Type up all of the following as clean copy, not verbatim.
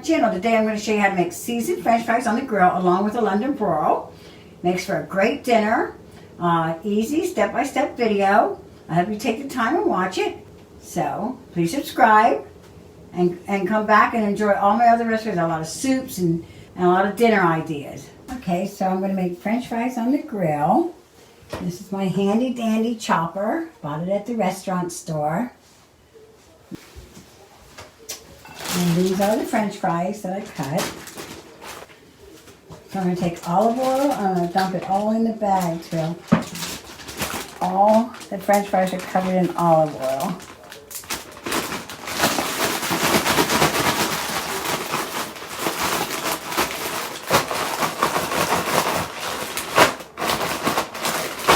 channel. Today I'm going to show you how to make seasoned french fries on the grill along with a London broil. Makes for a great dinner. Easy step-by-step video. I hope you take the time and watch it. So please subscribe and come back and enjoy all my other recipes. A lot of soups and a lot of dinner ideas. Okay, so I'm going to make french fries on the grill. This is my handy dandy chopper. Bought it at the restaurant store. And these are the french fries that I cut. So I'm going to take olive oil and I'm going to dump it all in the bag till all the french fries are covered in olive oil.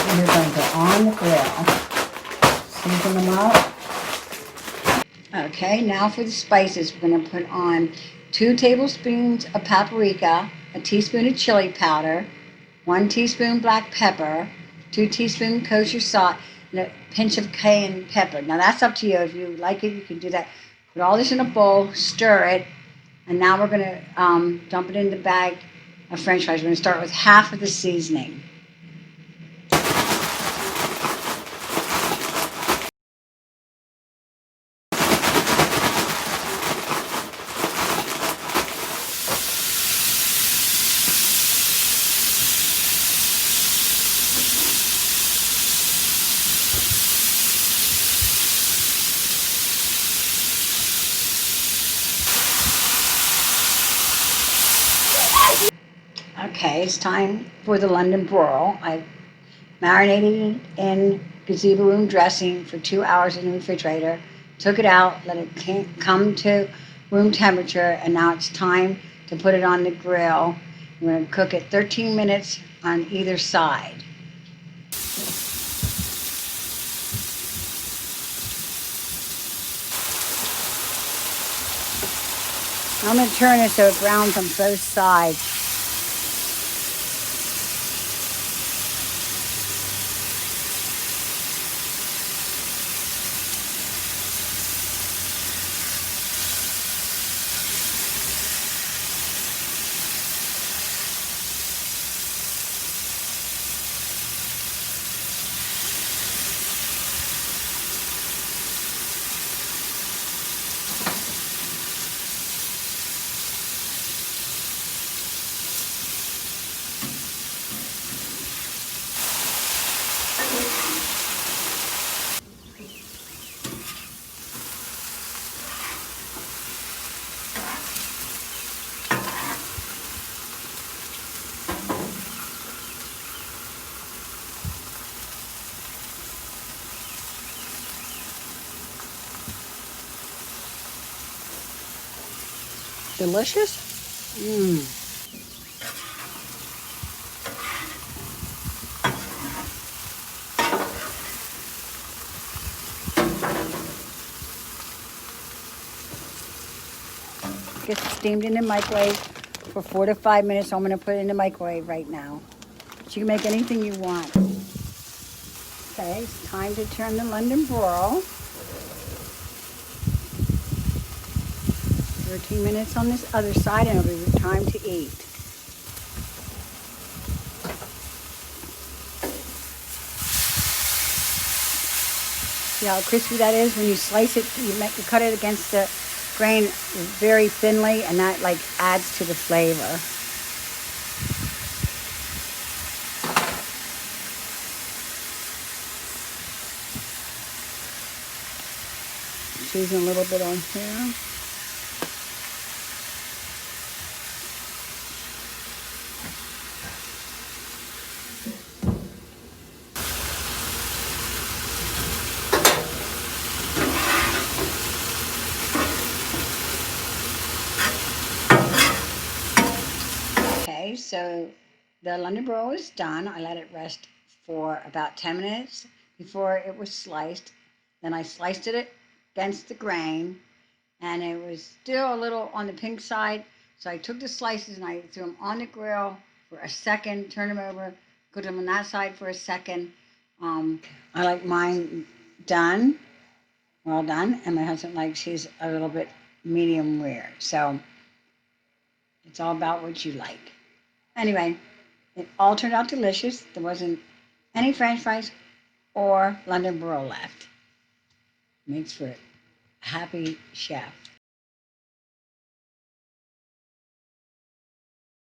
And we're going to go on the grill. Season them up. Okay, now for the spices, we're going to put on 2 tablespoons of paprika, a teaspoon of chili powder, 1 teaspoon black pepper, 2 teaspoons kosher salt, and a pinch of cayenne pepper. Now that's up to you. If you like it, you can do that. Put all this in a bowl, stir it, and now we're going to dump it in the bag of french fries. We're going to start with half of the seasoning. Okay, it's time for the London broil. I marinated it in gazebo room dressing for 2 hours in the refrigerator. Took it out, let it come to room temperature, and now it's time to put it on the grill. I'm going to cook it 13 minutes on either side. I'm going to turn it so it browns on both sides. Delicious? Gets steamed in the microwave for 4 to 5 minutes. So I'm going to put it in the microwave right now. But you can make anything you want. Okay, it's time to turn the London broil. 13 minutes on this other side, and it'll be time to eat. See how crispy that is? When you slice it, you cut it against the grain very thinly, and that like adds to the flavor. Season a little bit on here. So the London broil is done. I let it rest for about 10 minutes before it was sliced. Then I sliced it against the grain, and it was still a little on the pink side. So I took the slices and I threw them on the grill for a second, turned them over, put them on that side for a second. I like mine done, well done, and my husband likes his a little bit medium rare. So It's all about what you like. Anyway, it all turned out delicious. There wasn't any French fries or London broil left. Makes for a happy chef.